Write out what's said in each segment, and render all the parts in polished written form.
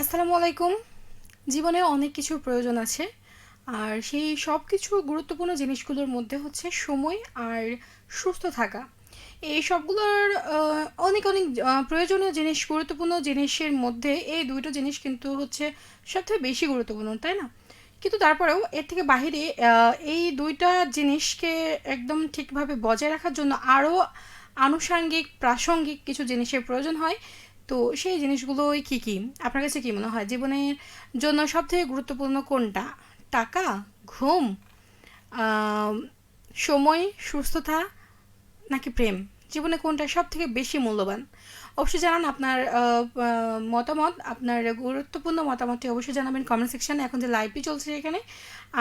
আসসালামু আলাইকুম। জীবনে অনেক কিছুর প্রয়োজন আছে। আর সেই সব কিছু গুরুত্বপূর্ণ জিনিসগুলোর মধ্যে হচ্ছে সময় আর সুস্থ থাকা। এই সবগুলোর অনেক প্রয়োজনীয় জিনিস, গুরুত্বপূর্ণ জিনিসের মধ্যে এই ২ টো জিনিস কিন্তু হচ্ছে সবথেকে বেশি গুরুত্বপূর্ণ, তাই না? কিন্তু তারপরেও এর থেকে বাহিরে এই ২ টা জিনিসকে একদম ঠিকভাবে বজায় রাখার জন্য আরও আনুষাঙ্গিক, প্রাসঙ্গিক কিছু জিনিসের প্রয়োজন হয়। তো সেই জিনিসগুলোই কী, কী? আপনার কাছে কী মনে হয় জীবনের জন্য সবথেকে গুরুত্বপূর্ণ কোনটা? টাকা? ঘুম? আম সময়? সুস্থতা? নাকি প্রেম? জীবনে কোনটা সবথেকে বেশি মূল্যবান? অবশ্যই জানান আপনার মতামত, আপনার গুরুত্বপূর্ণ মতামতটি অবশ্যই জানাবেন কমেন্ট সেকশনে। এখন যে লাইভটি চলছে এখানে,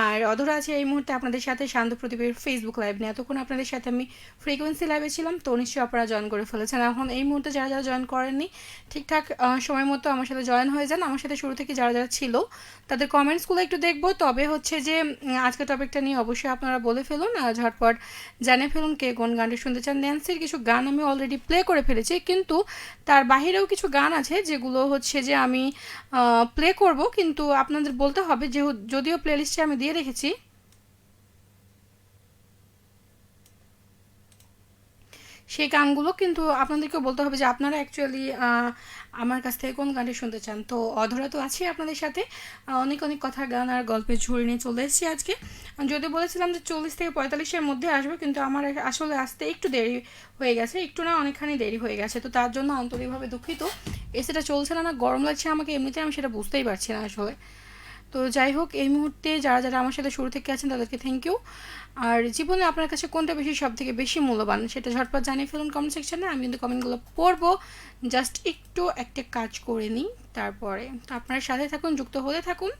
আর অধরা আছে এই মুহূর্তে আপনাদের সাথে শান্ত প্রদীপের ফেসবুক লাইভ নিয়ে। এতক্ষণ আপনাদের সাথে আমি ফ্রিকোয়েন্সি লাইভে ছিলাম, তো নিশ্চয়ই আপনারা জয়েন করে ফেলেছেন। এখন এই মুহূর্তে যারা যারা জয়েন করেননি, ঠিকঠাক সময় মতো আমার সাথে জয়েন হয়ে যান। আমার সাথে শুরু থেকে যারা যারা ছিল তাদের কমেন্টসগুলো একটু দেখবো। তবে হচ্ছে যে আজকের টপিকটা নিয়ে অবশ্যই আপনারা বলে ফেলুন, ঝটপট জানিয়ে ফেলুন কে কোন গানটি শুনতে চান। ন্যান্সির কিছু গান আমি অলরেডি প্লে করে ফেলেছি, কিন্তু তার বাহিরেও কিছু গান আছে যেগুলো হচ্ছে যে আমি প্লে করব, কিন্তু আপনাদের বলতে হবে যে যদিও প্লেলিস্টে আমি দিয়ে রেখেছি, সেই গানগুলো কিন্তু আপনাদেরকে বলতে হবে যে আপনারা অ্যাকচুয়ালি আমার কাছ থেকে কোন গানটি শুনতে চান। তো অধরা তো আছি আপনাদের সাথে, অনেক অনেক কথা, গান আর গল্পের ঝুড়ি নিয়ে চলে এসেছি আজকে। যদি বলেছিলাম যে 40 থেকে 45-এর মধ্যে আসবে, কিন্তু আমার আসলে আসতে একটু দেরি হয়ে গেছে, একটু না অনেকখানি দেরি হয়ে গেছে। তো তার জন্য আন্তরিকভাবে দুঃখিত। এসিটা চলছে না, না গরম লাগছে আমাকে এমনিতে, আমি সেটা বুঝতেই পারছি না আসলে। তো যাই হোক, এই মুহূর্তে যারা যারা আমার সাথে শুরু থেকে আছেন তাদেরকে থ্যাংক ইউ। আর জীবনে আপনার কাছে কোনটা বেশি, সব থেকে বেশি মূল্যবান, সেটা ঝটপট জানিয়ে ফেলুন কমেন্ট সেকশনে। আমি কিন্তু কমেন্টগুলো পড়বো, জাস্ট একটু একটা কাজ করে নিই তারপরে। তো আপনারা সাথে থাকুন, যুক্ত হতে থাকুন।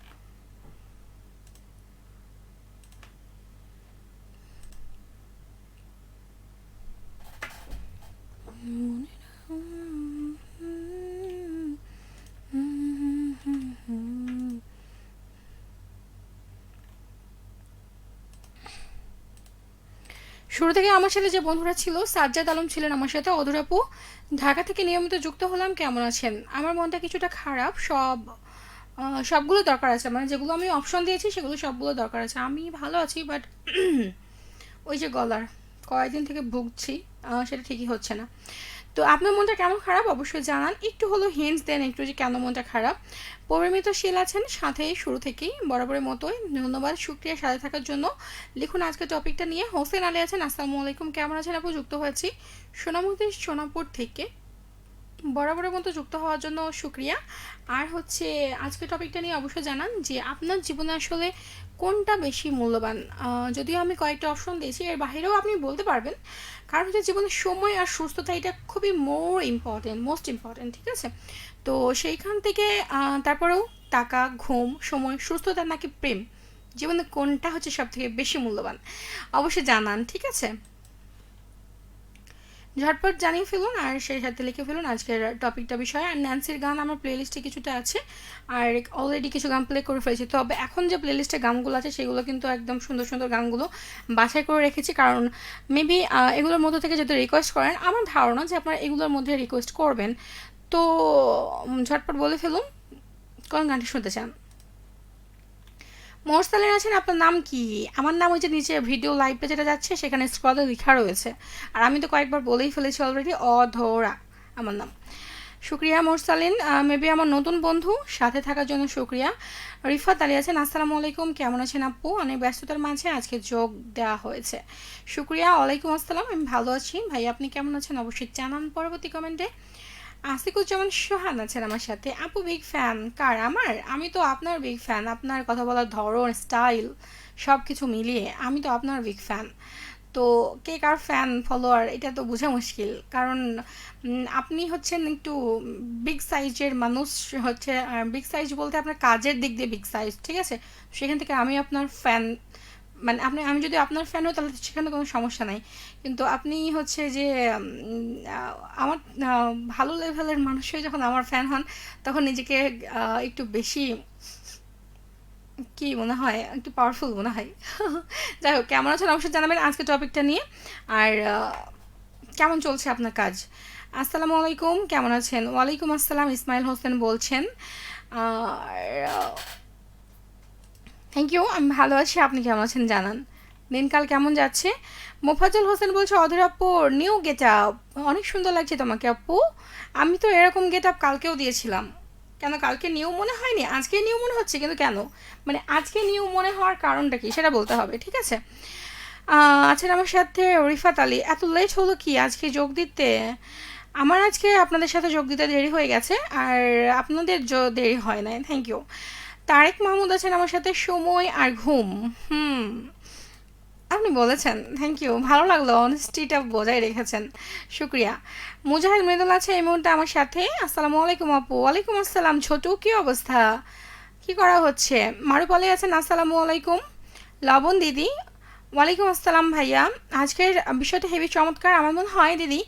শুরু থেকে আমার সাথে যে বন্ধুরা ছিল, সাজ্জাদ আলম ছিলেন আমার সাথে, অধুরাপু ঢাকা থেকে নিয়মিত যুক্ত হলাম, কেমন আছেন? আমার মনটা কিছুটা খারাপ, সবগুলো দরকার আছে, মানে যেগুলো আমি অপশন দিয়েছি সেগুলো সবগুলো দরকার আছে। আমি ভালো আছি, বাট ওই যে গলার কয়েকদিন থেকে ভুগছি, সেটা ঠিকই হচ্ছে না। তো আপনার মনটা কেমন খারাপ অবশ্যই জানান, একটু হলো হিন্টস দেন একটু যে কেন মনটা খারাপ। পরিমিত শীল আছেন সাথে শুরু থেকেই বরাবরের মতোই, ধন্যবাদ শুক্রিয়া সাথে থাকার জন্য। লিখুন আজকের টপিকটা নিয়ে। হোসেন আলী আছেন, আসসালামু আলাইকুম, কেমন আছেন আপু? যুক্ত হয়েছি সোনামুখী সোনাপুর থেকে, বরাবরের মতো যুক্ত হওয়ার জন্য শুক্রিয়া। আর হচ্ছে আজকের টপিকটা নিয়ে অবশ্যই জানান যে আপনার জীবনে আসলে কোনটা বেশি মূল্যবান। যদিও আমি কয়েকটা অপশন দিয়েছি, এর বাইরেও আপনি বলতে পারবেন, কারণ হচ্ছে জীবনের সময় আর সুস্থতা এটা খুবই মোস্ট ইম্পর্টেন্ট, ঠিক আছে? তো সেইখান থেকে তারপরেও টাকা, ঘুম, সময়, সুস্থতা নাকি প্রেম, জীবনে কোনটা হচ্ছে সব থেকে বেশি মূল্যবান অবশ্যই জানান, ঠিক আছে? ঝটপট জানিয়ে ফেলুন আর সেই সাথে লিখে ফেলুন আজকের টপিকটা বিষয়ে। আর ন্যান্সির গান আমার প্লেলিস্টে কিছুটা আছে, আর অলরেডি কিছু গান প্লে করে ফেলেছি। তবে এখন যে প্লেলিস্টে গানগুলো আছে সেগুলো কিন্তু একদম সুন্দর সুন্দর গানগুলো বাছাই করে রেখেছি, কারণ মেবি এগুলোর মধ্যে থেকে যদি রিকোয়েস্ট করেন, আমার ধারণা যে আপনারা এগুলোর মধ্যে রিকোয়েস্ট করবেন। তো ঝটপট বলে ফেলুন কোন গানটি শুনতে চান। মোরসালিন আছেন, আপনার নাম কি? আমার নাম ওই যে নিচে ভিডিও লাইভে যেটা যাচ্ছে সেখানে স্ক্রলে লেখা রয়েছে, আর আমি তো কয়েকবার বলেই ফেলেছি অলরেডি, অধরা আমার নাম। শুক্রিয়া মোরসালিন, মেবি আমার নতুন বন্ধু, সাথে থাকার জন্য শুক্রিয়া। রিফাত আলী আছেন, আসসালামু আলাইকুম, কেমন আছেন আপু? অনেক ব্যস্ততার মাঝে আজকে যোগ দেওয়া হয়েছে, শুক্রিয়া। ওয়ালাইকুম আসসালাম, আমি ভালো আছি ভাই, আপনি কেমন আছেন অবশ্যই জানান পরবর্তী কমেন্টে। আসিকুজ্জামান সোহান আছেন আমার সাথে, আপু বিগ ফ্যান কার? আমি তো আপনার বিগ ফ্যান, আপনার কথা বলার ধরন, স্টাইল, সব কিছু মিলিয়ে আমি তো আপনার বিগ ফ্যান। তো কে কার ফ্যান ফলোয়ার এটা তো বোঝা মুশকিল, কারণ আপনি হচ্ছেন একটু বিগ সাইজের মানুষ, হচ্ছে বিগ সাইজ বলতে আপনার কাজের দিক দিয়ে বিগ সাইজ, ঠিক আছে? সেখান থেকে আমি আপনার ফ্যান, মানে আমি যদি আপনার ফ্যান হই তাহলে সেখানে কোনো সমস্যা নাই, কিন্তু আপনি হচ্ছে যে আমার ভালো লেভেলের মানুষ হয়ে যখন আমার ফ্যান হন, তখন নিজেকে একটু বেশি কি মনে হয়, একটু পাওয়ারফুল মনে হয়। যাই হোক, কেমন আছেন অবশ্যই জানাবেন আজকে টপিকটা নিয়ে। আর কেমন চলছে আপনার কাজ? আসসালামু আলাইকুম, কেমন আছেন? ওয়ালাইকুম আসসালাম, ইসমাইল হোসেন বলছেন। আর থ্যাংক ইউ, আমি ভালো আছি। আপনি কেমন আছেন জানান। দিনকাল কেমন যাচ্ছে? মোফাজ্জল হোসেন বলছে অধীর আপু নিউ গেট আপ, অনেক সুন্দর লাগছে তোমাকে আপু। আমি তো এরকম গেট আপ কালকেও দিয়েছিলাম। কেন কালকে নিউ মনে হয়নি? আজকে নিউ মনে হচ্ছে কিন্তু কেন? মানে আজকে নিউ মনে হওয়ার কারণটা কি সেটা বলতে হবে, ঠিক আছে? আছেন আমার সাথে রিফাত আলী। এত লেট হলো কি আজকে যোগ দিতে? আমার আজকে আপনাদের সাথে যোগ দিতে দেরি হয়ে গেছে, আর আপনাদের দেরি হয় নাই। Thank you. তারেক মাহমুদ আছেন আমার সাথে। সময় আর ঘুম। হুম, আপনি বলেছেন, থ্যাংক ইউ, ভালো লাগলো, অনেস্টিটা বজায় রেখেছেন, শুক্রিয়া। মুজাহিদ মৃদুল আছে এই মুহূর্তে আমার সাথে। আসসালামু আলাইকুম আপু। ওয়ালাইকুম আসসালাম ছোট, কি অবস্থা, কি করা হচ্ছে? মারুপালি আছেন, আসসালামু আলাইকুম। লবণ দিদি, ওয়ালাইকুম আসসালাম ভাইয়া। আজকের বিষয়টা হেবি চমৎকার আমার মনে হয় দিদি।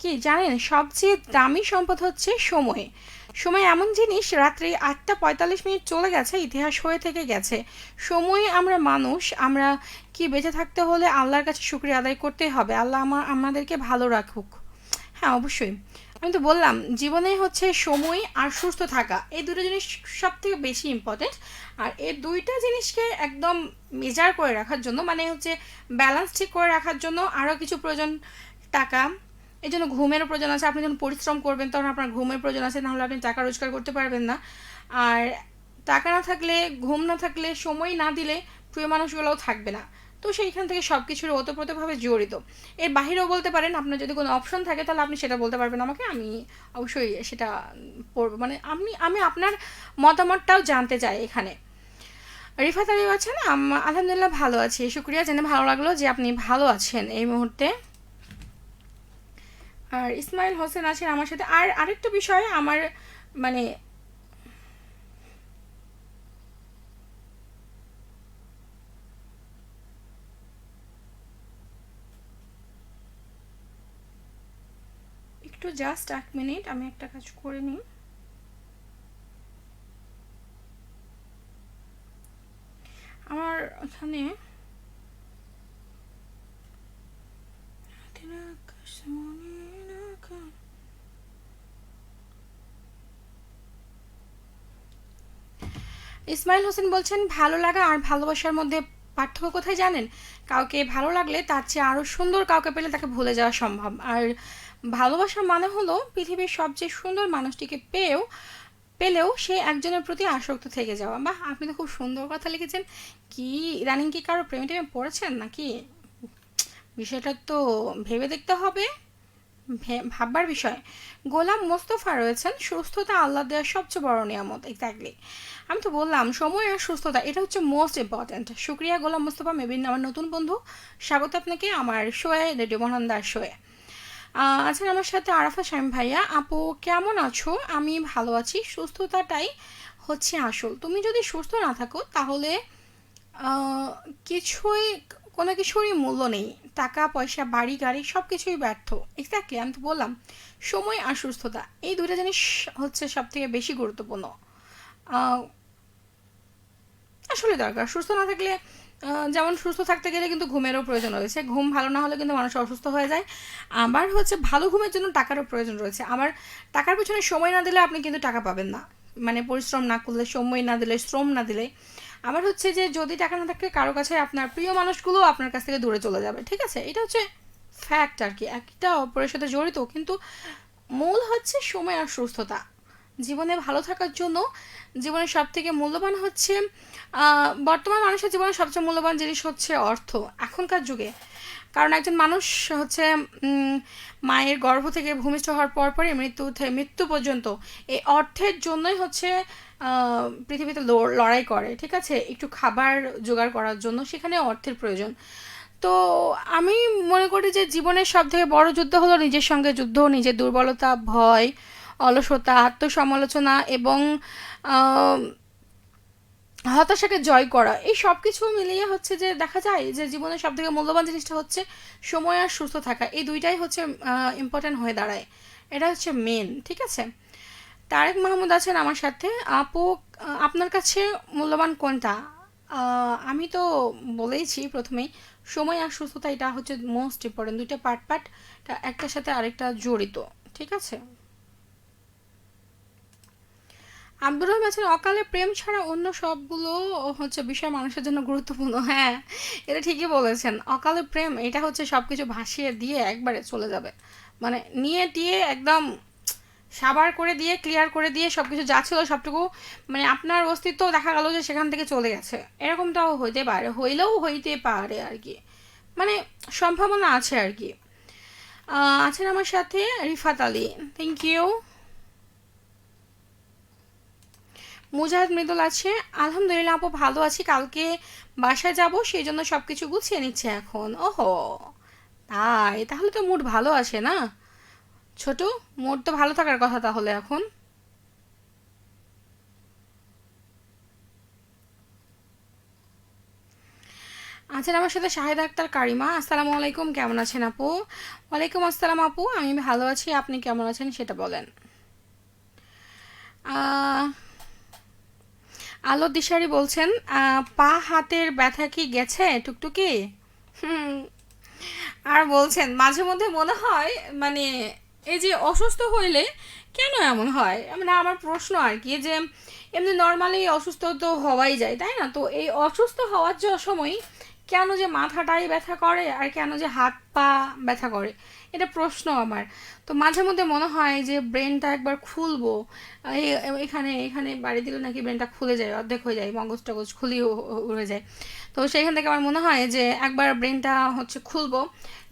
কি জানেন, সবচেয়ে দামি সম্পদ হচ্ছে সময়। সময় এমন জিনিস, রাত্রি 8টা 45 মিনিট চলে গেছে, ইতিহাস হয়ে থেকে গেছে। সময়, আমরা মানুষ, আমরা কি বেঁচে থাকতে হলে আল্লাহর কাছে শুকরিয়া আদায় করতেই হবে। আল্লাহ আমাদেরকে ভালো রাখুক। হ্যাঁ, অবশ্যই। আমি তো বললাম জীবনে হচ্ছে সময় আর সুস্থ থাকা, এই দুটো জিনিস সব থেকে বেশি ইম্পর্টেন্ট। আর এই দুইটা জিনিসকে একদম মেজার করে রাখার জন্য, মানে হচ্ছে ব্যালেন্স ঠিক করে রাখার জন্য আরও কিছু প্রয়োজন। টাকা, এই জন্য ঘুমেরও প্রয়োজন আছে। আপনি যখন পরিশ্রম করবেন তখন আপনার ঘুমের প্রয়োজন আছে, নাহলে আপনি টাকা রোজগার করতে পারবেন না। আর টাকা না থাকলে, ঘুম না থাকলে, সময় না দিলে প্রিয় মানুষগুলোও থাকবে না। তো সেইখান থেকে সব কিছুর ওতপ্রোতভাবে জড়িত। এর বাহিরেও বলতে পারেন, আপনার যদি কোনো অপশন থাকে তাহলে আপনি সেটা বলতে পারবেন আমাকে, আমি অবশ্যই সেটা পড়বো। মানে আমি আপনার মতামতটাও জানতে চাই এখানে। রিফাত আলী আছেন, আলহামদুলিল্লাহ ভালো আছি, শুক্রিয়া, জেনে ভালো লাগলো যে আপনি ভালো আছেন এই মুহূর্তে। আর ইসমাইল হোসেন আছেন আমার সাথে। আর আরেকটা বিষয় আমার, মানে একটু জাস্ট 1 মিনিট, আমি একটা কাজ করে নিই। আমার এখানে ইসমাইল হোসেন বলছেন ভালো লাগা আর ভালোবাসার মধ্যে পার্থক্য কোথায় জানেন? কাউকে ভালো লাগলে তার চেয়ে আরও সুন্দর কাউকে পেলে তাকে ভুলে যাওয়া সম্ভব। আর ভালোবাসা মানে হলো পৃথিবীর সবচেয়ে সুন্দর মানুষটিকে পেলেও সে একজনের প্রতি আসক্ত থেকে যাওয়া। বাহ, আপনি তো খুব সুন্দর কথা লিখেছেন। কি ইদানিং কি কারো প্রেমে টেমে পড়েছেন নাকি? বিষয়টা তো ভেবে দেখতে হবে, ভাববার বিষয়। গোলাম মোস্তফা রয়েছেন, সুস্থতা আল্লাহ দেওয়ার সবচেয়ে বড় নিয়ামত। এক্স্যাক্টলি, আমি তো বললাম সময় আর সুস্থতা এটা হচ্ছে মোস্ট ইম্পর্ট্যান্ট। শুক্রিয়া গোলাম মোস্তফা, মেবিন আমার নতুন বন্ধু। স্বাগত আপনাকে আমার শোয়ে, রেডিও মহানদার শোয়ে। আছেন আমার সাথে আরাফা শামীম ভাইয়া। আপু কেমন আছো? আমি ভালো আছি। সুস্থতাটাই হচ্ছে আসল। তুমি যদি সুস্থ না থাকো তাহলে আহ, কিছুই, কোনো কিছুরই মূল্য নেই। টাকা পয়সা, বাড়ি গাড়ি সব কিছুই ব্যর্থ। এক্স্যাক্টলি, আমি তো বললাম সময় আর সুস্থতা এই দুইটা জিনিস হচ্ছে সব থেকে বেশি গুরুত্বপূর্ণ। আহ, আসলে দরকার। সুস্থ না থাকলে, যেমন সুস্থ থাকতে গেলে কিন্তু ঘুমেরও প্রয়োজন রয়েছে। ঘুম ভালো না হলে কিন্তু মানুষ অসুস্থ হয়ে যায়। আবার হচ্ছে ভালো ঘুমের জন্য টাকারও প্রয়োজন রয়েছে। আবার টাকার পিছনে সময় না দিলে আপনি কিন্তু টাকা পাবেন না। মানে পরিশ্রম না করলে, সময় না দিলে, শ্রম না দিলে। আবার হচ্ছে যে যদি টাকা না থাকে কারো কাছে আপনার প্রিয় মানুষগুলো আপনার কাছ থেকে দূরে চলে যাবে, ঠিক আছে? এটা হচ্ছে ফ্যাক্ট আর কি, একটা অপরের সাথে জড়িত। কিন্তু মূল হচ্ছে সময় আর সুস্থতা। জীবনে ভালো থাকার জন্য জীবনের সব থেকে মূল্যবান হচ্ছে, বর্তমান মানুষের জীবনে সবচেয়ে মূল্যবান জিনিস হচ্ছে অর্থ এখনকার যুগে। কারণ একজন মানুষ হচ্ছে মায়ের গর্ভ থেকে ভূমিষ্ঠ হওয়ার পরই মৃত্যু পর্যন্ত এই অর্থের জন্যই হচ্ছে পৃথিবীতে লড়াই করে, ঠিক আছে? একটু খাবার জোগাড় করার জন্য সেখানে অর্থের প্রয়োজন। তো আমি মনে করি যে জীবনের সব থেকে বড় যুদ্ধ হলো নিজের সঙ্গে যুদ্ধ, নিজের দুর্বলতা, ভয়, অলসতা, আত্মসমালোচনা এবং আহ, হতাশাকে জয় করা। এই সব কিছু মিলিয়ে হচ্ছে যে দেখা যায় যে জীবনের সব থেকে মূল্যবান জিনিসটা হচ্ছে সময় আর সুস্থ থাকা। এই দুইটাই হচ্ছে ইম্পর্ট্যান্ট হয়ে দাঁড়ায়। এটা হচ্ছে মেন, ঠিক আছে? তারেক মাহমুদ আছেন আমার সাথে। আপু, আপনার কাছে মূল্যবান কোনটা? আমি তো বলেইছি প্রথমেই, সময় আর সুস্থতা এটা হচ্ছে মোস্ট ইম্পর্টেন্ট। দুইটা পার্ট একটার সাথে আরেকটা জড়িত, ঠিক আছে? আব্দুর রহিম আছেন, অকালে প্রেম ছাড়া অন্য সবগুলো হচ্ছে বিষয় মানুষের জন্য গুরুত্বপূর্ণ। হ্যাঁ, এটা ঠিকই বলেছেন। অকালে প্রেম এটা হচ্ছে সব কিছু ভাসিয়ে দিয়ে একবারে চলে যাবে, মানে নিয়ে টিয়ে একদম সাবার করে দিয়ে ক্লিয়ার করে দিয়ে সব কিছু যা ছিল সবটুকু, মানে আপনার অস্তিত্ব দেখা গেল যে সেখান থেকে চলে গেছে, এরকমটাও হইতে পারে, হইলেও হইতে পারে আর কি, মানে সম্ভাবনা আছে আর কি। আছেন আমার সাথে রিফাত আলী, থ্যাংক ইউ। মুজাহিদ মৃদুল আছে, আলহামদুলিল্লাহ আপু ভালো আছি, কালকে বাসায় যাব সেই জন্য সব কিছু গুছিয়ে নিচ্ছে এখন। ওহো, তাই তাহলে তো মুড ভালো আছে না ছোট? মুড তো ভালো থাকার কথা তাহলে এখন। আছেন আমার সাথে শাহিদা আক্তার কারিমা, আসসালামু আলাইকুম, কেমন আছেন আপু? ওয়ালাইকুম আসসালাম আপু, আমি ভালো আছি, আপনি কেমন আছেন সেটা বলেন। আহ, আলো দিশারি বলছেন, পা হাতের ব্যথা কি গেছে টুকটুকি? হুম, আর বলছেন মাঝে মধ্যে মনে হয়, মানে এই যে অসুস্থ হইলে কেন এমন হয়, মানে আমার প্রশ্ন আর কি, যে এমনি নর্মালি অসুস্থ তো হওয়াই যায় তাই না, তো এই অসুস্থ হওয়ার যে সময় কেন যে মাথাটাই ব্যথা করে আর কেন যে হাত পা ব্যথা করে, এটা প্রশ্ন আমার। তো মাঝে মধ্যে মনে হয় যে ব্রেনটা একবার খুলবো, এখানে এখানে বাড়ি দিলে নাকি ব্রেনটা খুলে যায়, অর্ধেক হয়ে যায়, মগজ টগজ খুলি উড়ে যায়। তো সেইখান থেকে আমার মনে হয় যে একবার ব্রেনটা হচ্ছে খুলবো,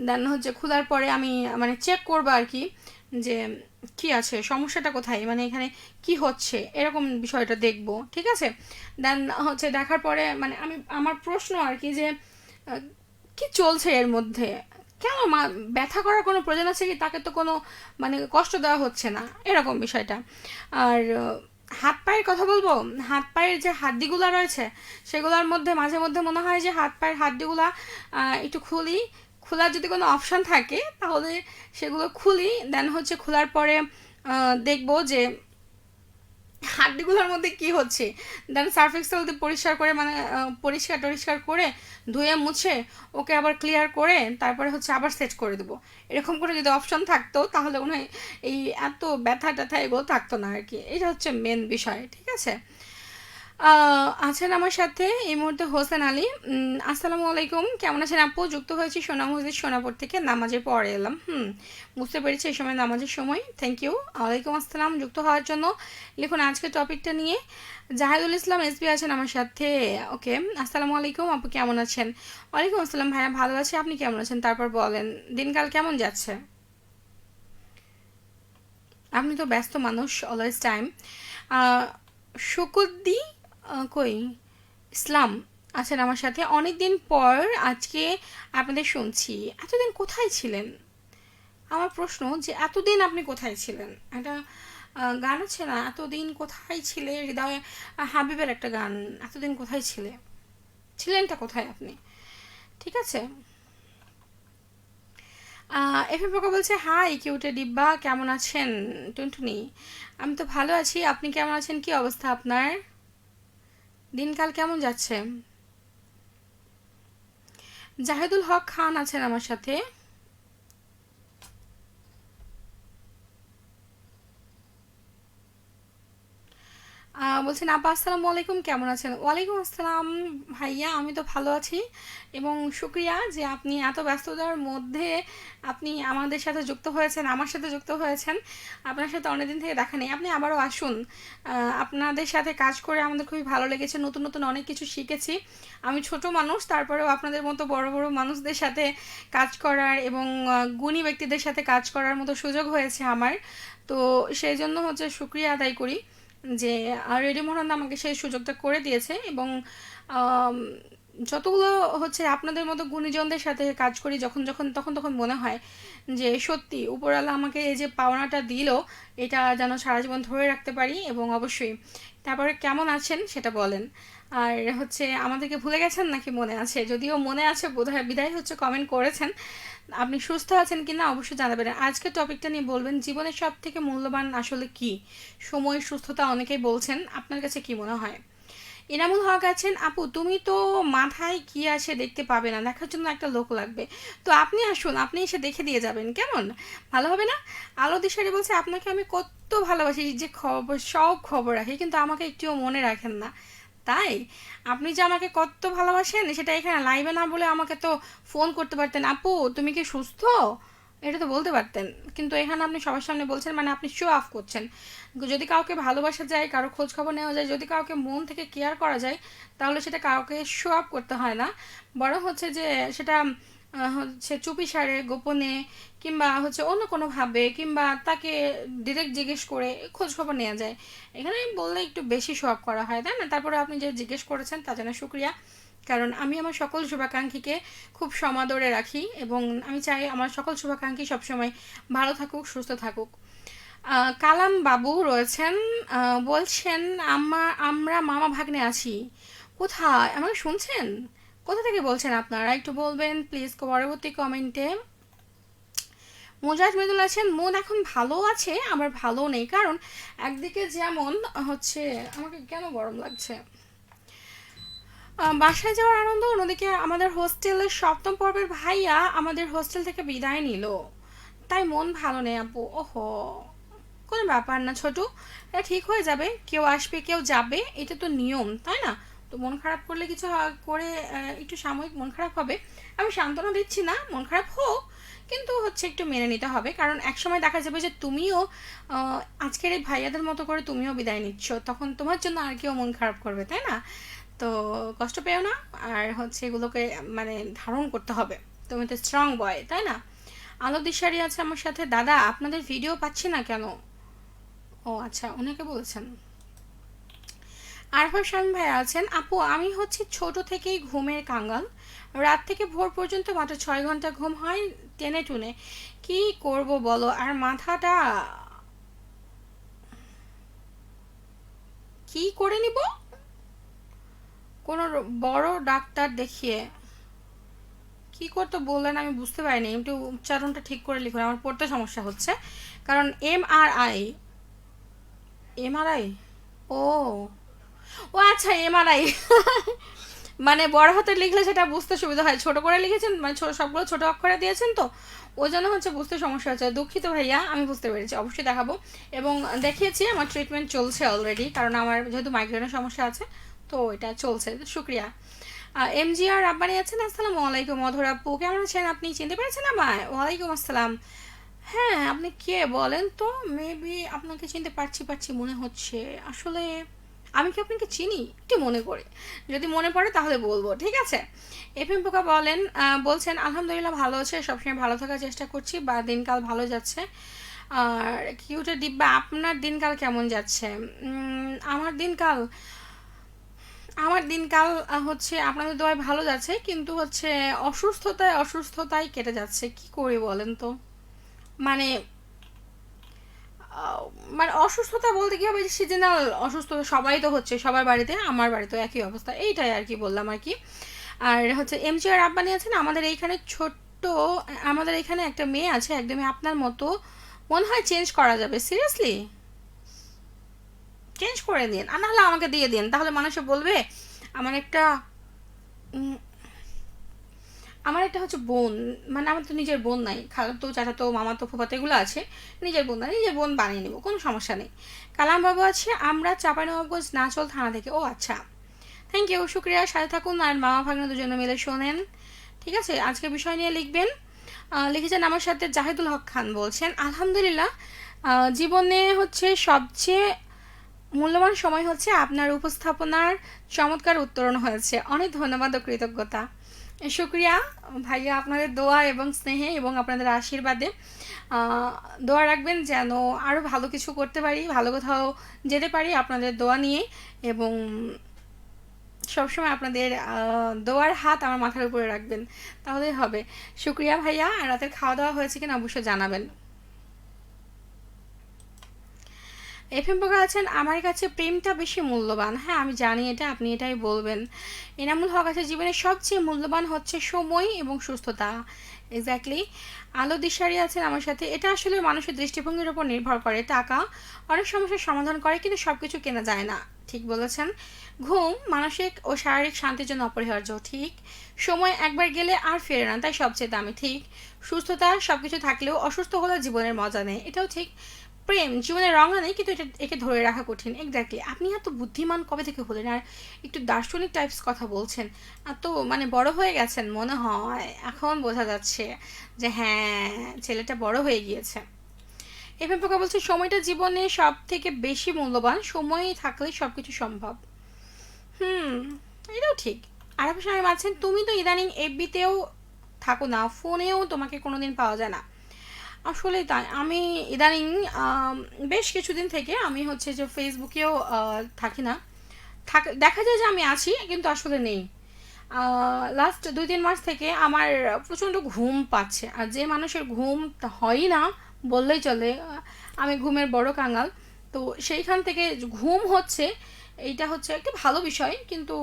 দেন হচ্ছে খোলার পরে আমি মানে চেক করবো আর কি, যে কি আছে সমস্যাটা কোথায়, মানে এখানে কি হচ্ছে এরকম বিষয়টা দেখবো, ঠিক আছে। দেন হচ্ছে দেখার পরে মানে আমি আমার প্রশ্ন আর কি, যে আহ, কি চলছে এর মধ্যে, কেন ব্যথা করার কোনো প্রয়োজন আছে কি, তাকে তো কোনো মানে কষ্ট দেওয়া হচ্ছে না, এরকম বিষয়টা। আর হাত পায়ের কথা বলবো, হাত পায়ের যে হাড্ডিগুলো রয়েছে সেগুলোর মধ্যে মাঝে মধ্যে মনে হয় যে হাত পায়ের হাড্ডিগুলা একটু খুলি, খোলার যদি কোনো অপশান থাকে তাহলে সেগুলো খুলি, দেন হচ্ছে খোলার পরে দেখবো যে হাড্ডিগুলোর মধ্যে কি হচ্ছে, দেন সার্ফ এক্সেল দিয়ে পরিষ্কার করে, মানে পরিষ্কার টরিষ্কার করে ধুয়ে মুছে ওকে আবার ক্লিয়ার করে তারপরে হচ্ছে আবার সেট করে দেবো। এরকম করে যদি অপশন থাকতো তাহলে মনে হয় এই এত ব্যথা ট্যাথা এগুলো থাকতো না আর কি, এটা হচ্ছে মেন বিষয়, ঠিক আছে। আছেন আমার সাথে এই মুহূর্তে হোসেন আলী, আসসালামু আলাইকুম, কেমন আছেন আপু? যুক্ত হয়েছি সোনা মসজিদ সোনাপুর থেকে, নামাজের পরে এলাম। বুঝতে পেরেছি এই সময় নামাজের সময়, থ্যাংক ইউ। ওয়ালাইকুম আসসালাম, যুক্ত হওয়ার জন্য। লিখুন আজকে টপিকটা নিয়ে। জাহিদুল ইসলাম এসবি আছেন আমার সাথে, ওকে। আসসালামু আলাইকুম আপু, কেমন আছেন? ওয়ালাইকুম আসসালাম ভাইয়া, ভালো আছি, আপনি কেমন আছেন? তারপর বলেন দিনকাল কেমন যাচ্ছে? আপনি তো ব্যস্ত মানুষ অলওয়েজ টাইম। শুকুদ্দি কই ইসলাম আছেন আমার সাথে, অনেক দিন পর আজকে আপনাদের শুনছি, এতদিন কোথায় ছিলেন? আমার প্রশ্ন যে এতদিন আপনি কোথায় ছিলেন, একটা গান আছে না, এতদিন কোথায় ছিলে, হৃদয় হাবিবের একটা গান, এতদিন কোথায় ছিলে, ছিলেনটা কোথায় আপনি, ঠিক আছে। এফএ পোকা বলছে হাই কিউটে ডিব্বা, কেমন আছেন টুনটুনি? আমি তো ভালো আছি, আপনি কেমন আছেন, কি অবস্থা আপনার, দিনকাল কেমন যাচ্ছে? জাহিদুল হক খান আছেন আমার সাথে। বলছেন আপা আসসালামু আলাইকুম, কেমন আছেন? ওয়ালাইকুম আসসালাম ভাইয়া, আমি তো ভালো আছি, এবং শুক্রিয়া যে আপনি এত ব্যস্ততার মধ্যে আপনি আমাদের সাথে যুক্ত হয়েছেন, আমার সাথে যুক্ত হয়েছেন। আপনার সাথে অনেকদিন থেকে দেখা নেই, আপনি আবারও আসুন। আপনাদের সাথে কাজ করে আমাদের খুবই ভালো লেগেছে, নতুন নতুন অনেক কিছু শিখেছি। আমি ছোট মানুষ, তারপরেও আপনাদের মতো বড় বড় মানুষদের সাথে কাজ করার এবং গুণী ব্যক্তিদের সাথে কাজ করার মতো সুযোগ হয়েছে আমার। তো সেই জন্য হচ্ছে শুক্রিয়া আদায় করি যে রেডিও মহানন্দা আমাকে সেই সুযোগটা করে দিয়েছে, এবং আম, যতগুলো হচ্ছে আপনাদের মতো গুণীজনদের সাথে কাজ করি যখন যখন তখন তখন মনে হয় যে সত্যি উপরওয়ালা আমাকে এই যে পাওনাটা দিল এটা যেন সারা জীবন ধরে রাখতে পারি, এবং অবশ্যই তারপরে কেমন আছেন সেটা বলেন। আর হচ্ছে আমাদেরকে ভুলে গেছেন নাকি মনে আছে, যদিও মনে আছে বোধহয় বিদায় হচ্ছে কমেন্ট করেছেন, আপনি সুস্থ আছেন কিনা অবশ্যই জানাবেন। আজকে টপিকটা নিয়ে বলবেন জীবনের সব থেকে মূল্যবান আসলে কি, সময় সুস্থতা অনেকেই বলছেন, আপনার কাছে কি মনে হয়? এনামুল হক আছেন, আপু তুমি তো মাথায় কি আছে দেখতে পাবে না, দেখার জন্য একটা লোক লাগবে। তো আপনি আসুন, আপনি এসে দেখে দিয়ে যাবেন, কেমন? ভালো হবে না? আলো দিশারি বলছে, আপনাকে আমি কত ভালোবাসি, যে খবর সব খবর রাখি, কিন্তু আমাকে একটুও মনে রাখেন না। তাই? আপনি যে আমাকে কত ভালোবাসেন সেটা এখানে লাইভে না বলে আমাকে তো ফোন করতে পারতেন, আপু তুমি কি সুস্থ, এটা তো বলতে পারতেন। কিন্তু এখানে আপনি সবার সামনে বলছেন, মানে আপনি শো অফ করছেন। যদি কাউকে ভালোবাসা যায়, কারো খোঁজ খবর নেওয়া যায়, যদি কাউকে মন থেকে কেয়ার করা যায়, তাহলে সেটা কাউকে শো অফ করতে হয় না, বরং হচ্ছে যে সেটা হচ্ছে চুপিসারে গোপনে, কিংবা হচ্ছে অন্য কোনোভাবে, কিংবা তাকে ডিরেক্ট জিজ্ঞেস করে খোঁজ খবর নেওয়া যায়। এখানে বললে একটু বেশি শো অফ করা হয়, তাই না? তারপরে আপনি যে জিজ্ঞেস করেছেন তার জন্য শুক্রিয়া, কারণ আমি আমার সকল শুভাকাঙ্ক্ষীকে খুব সমাদরে রাখি, এবং আমি চাই আমার সকল শুভাকাঙ্ক্ষী সবসময় ভালো থাকুক, সুস্থ থাকুক। কালাম বাবু রয়েছেন, বলছেন আমরা মামা ভাগ্নে আছি। কোথায়, আমাকে শুনছেন? কোথা থেকে বলছেন আপনারা, একটু বলবেন প্লিজ পরবর্তী কমেন্টে। মুজাহিদ মৃদুল আছেন, মন এখন ভালো আছে আবার ভালো নেই, কারণ একদিকে যেমন হচ্ছে, আমাকে কেন গরম লাগছে, বাসায় যাওয়ার আনন্দ, অন্যদিকে আমাদের হোস্টেলের সপ্তম পর্বের ভাইয়া আমাদের হোস্টেল থেকে বিদায় নিল, তাই মন ভালো নেই আপু। ওহো, কোনো ব্যাপার না ছোট, এটা ঠিক হয়ে যাবে, কেউ আসবে কেউ যাবে, এটা তো নিয়ম, তাই না? তো মন খারাপ করলে কিছু করে একটু সাময়িক মন খারাপ হবে, আমি সান্ত্বনা দিচ্ছি না, মন খারাপ হোক, কিন্তু হচ্ছে একটু মেনে নিতে হবে, কারণ একসময় দেখা যাবে যে তুমিও আজকের এই ভাইয়াদের মতো করে তুমিও বিদায় নিচ্ছ, তখন তোমার জন্য আর কেউ মন খারাপ করবে, তাই না? তো কষ্ট পেও না, আর হচ্ছে এগুলোকে মানে ধারণ করতে হবে, তুমি তো স্ট্রং বয়, তাই না? আলো দিশারি আছে আমার সাথে, দাদা আপনাদের ভিডিও পাচ্ছি না কেন? ও আচ্ছা, ওনাকে বলেছেন। আরফার স্বামী ভাই আছেন, আপু আমি হচ্ছে ছোট থেকেই ঘুমের কাঙ্গাল, রাত থেকে ভোর পর্যন্ত মাত্র 6 ঘন্টা ঘুম হয় টেনে টুনে, কি করব বলো, আর মাথাটা কি করে নিব, কোনো বড় ডাক্তার দেখিয়ে কি করতে বললেন আমি বুঝতে পারিনি, একটু উচ্চারণটা ঠিক করে লিখুন, আমার পড়তে সমস্যা হচ্ছে, কারণ এমআরআই, এমআরআই, ও, ও আচ্ছা এমআরআই, মানে বড় হাতে লিখলে সেটা বুঝতে সুবিধা হয়, ছোট করে লিখেছেন, মানে সবগুলো ছোট অক্ষরে দিয়েছেন, তো ওই জন্য হচ্ছে বুঝতে সমস্যা হচ্ছে, দুঃখিত ভাইয়া, আমি বুঝতে পেরেছি, অবশ্যই দেখাবো, এবং দেখিয়েছি, আমার ট্রিটমেন্ট চলছে অলরেডি, কারণ আমার যেহেতু মাইগ্রেনের সমস্যা আছে, তো এটা চলছে, শুক্রিয়া। এমজিআর রাব্বানি আছেন, আসসালামু আলাইকুম, মধুর আপু কেমন আছেন, আপনি চিনতে পেরেছেন আমায়? ওয়ালাইকুম আসসালাম। হ্যাঁ, আপনি কে বলেন তো, মেবি আপনাকে চিনতে পারছি পারছি মনে হচ্ছে, আসলে আমি কি আপনাকে চিনি একটু মনে করে, যদি মনে পড়ে তাহলে বলবো, ঠিক আছে? এফএম পোকা বলেন, বলছেন আলহামদুলিল্লাহ ভালো আছে, সবসময় ভালো থাকার চেষ্টা করছি, বা দিনকাল ভালো যাচ্ছে। আর কিউটের ডিব্বা, আপনার দিনকাল কেমন যাচ্ছে? আমার দিনকাল, হচ্ছে আপনাদের দোয়ায় ভালো যাচ্ছে, কিন্তু হচ্ছে অসুস্থতায় অসুস্থতায় কেটে যাচ্ছে, কি করি বলেন তো, মানে আহ, মানে অসুস্থতা বলতে কি হবে, সিজনাল অসুস্থতা, সবাই তো হচ্ছে, সবার বাড়িতে, আমার বাড়িতেও একই অবস্থা, এইটাই আর কি বললাম আর কি। আর হচ্ছে এমজিআর আব্বানি আছেন, আমাদের এইখানে ছোট্ট, আমাদের এখানে একটা মেয়ে আছে একদমই আপনার মতো, মনে হয় চেঞ্জ করা যাবে, সিরিয়াসলি চেঞ্জ করে দিন, আর নাহলে আমাকে দিয়ে দিন, তাহলে মানুষে বলবে আমার একটা উম, আমার একটা হচ্ছে বোন, মানে আমার তো নিজের বোন নাই, খালাতো চাচাতো মামাতো ফুফাতো এগুলো আছে, নিজের বোন নাই, নিজের বোন বানিয়ে নেবো, কোনো সমস্যা নেই। কালাম বাবু আছে, আমরা চাঁপাইনবাবগঞ্জ নাচল থানা থেকে, ও আচ্ছা, থ্যাংক ইউ, শুক্রিয়া, সাথে থাকুন, আর মামা ভাগ্নে দুজনে মিলে শোনেন, ঠিক আছে? আজকে বিষয় নিয়ে লিখবেন। লিখেছেন আমার সাথে জাহিদুল হক খান, বলছেন আলহামদুলিল্লাহ, জীবনে হচ্ছে সবচেয়ে মূল্যবান সময় হচ্ছে আপনার উপস্থাপনার চমৎকার উত্তরণ হয়েছে, অনেক ধন্যবাদ ও কৃতজ্ঞতা। শুক্রিয়া ভাইয়া, আপনাদের দোয়া এবং স্নেহে এবং আপনাদের আশীর্বাদে দোয়া রাখবেন যেন আরও ভালো কিছু করতে পারি, ভালো কোথাও যেতে পারি আপনাদের দোয়া নিয়ে, এবং সবসময় আপনাদের দোয়ার হাত আমার মাথার উপরে রাখবেন, তাহলেই হবে। শুক্রিয়া ভাইয়া, আর রাতের খাওয়া দাওয়া হয়েছে কিনা অবশ্যই জানাবেন। এফএম পোকা আছেন, আমার কাছে প্রেমটা বেশি মূল্যবান, হ্যাঁ আমি জানি এটা, আপনি এটাই বলবেন। এনামুল হক আছে, জীবনের সবচেয়ে মূল্যবান হচ্ছে সময় এবং সুস্থতা, এক্স্যাক্টলি। আলো দিশারি আছেন আমার সাথে। এটা আসলে মানুষের দৃষ্টিভঙ্গির উপর নির্ভর করে। টাকা অনেক সমস্যার সমাধান করে কিন্তু সব কিছু কেনা যায় না। ঠিক বলেছেন। ঘুম মানসিক ও শারীরিক শান্তির জন্য অপরিহার্য। ঠিক। সময় একবার গেলে আর ফেরে না, তাই সবচেয়ে দামি। ঠিক। সুস্থতা সব কিছু থাকলেও অসুস্থ হলে জীবনের মজা নেই, এটাও ঠিক। প্রেম জীবনের রঙ আনে কিন্তু এটা একে ধরে রাখা কঠিন। এক্স্যাক্টলি। আপনি এত বুদ্ধিমান কবে থেকে হলেন? আর একটু দার্শনিক টাইপস কথা বলছেন। এত মানে বড় হয়ে গেছেন মনে হয়, এখন বোঝা যাচ্ছে যে হ্যাঁ, ছেলেটা বড় হয়ে গিয়েছে। এভাবে পোকা বলছে সময়টা জীবনে সব থেকে বেশি মূল্যবান, সময় থাকলে সব কিছু সম্ভব। হুম, এটাও ঠিক। আরেক সময় আছেন, তুমি তো ইদানিং এফবিতেও থাকো না, ফোনেও তোমাকে কোনোদিন পাওয়া যায় না। আসলে তাই, আমি ইদানিং বেশ কিছুদিন থেকে আমি হচ্ছে যে ফেসবুকেও থাকি না। দেখা যায় যে আমি আছি কিন্তু আসলে নেই। লাস্ট 2-3 মাস থেকে আমার প্রচণ্ড ঘুম পাচ্ছে, আর যে মানুষের ঘুম হয়ই না বললেই চলে, আমি ঘুমের বড় কাঙাল। তো সেইখান থেকে ঘুম হচ্ছে, এইটা হচ্ছে একটা ভালো বিষয়, কিন্তু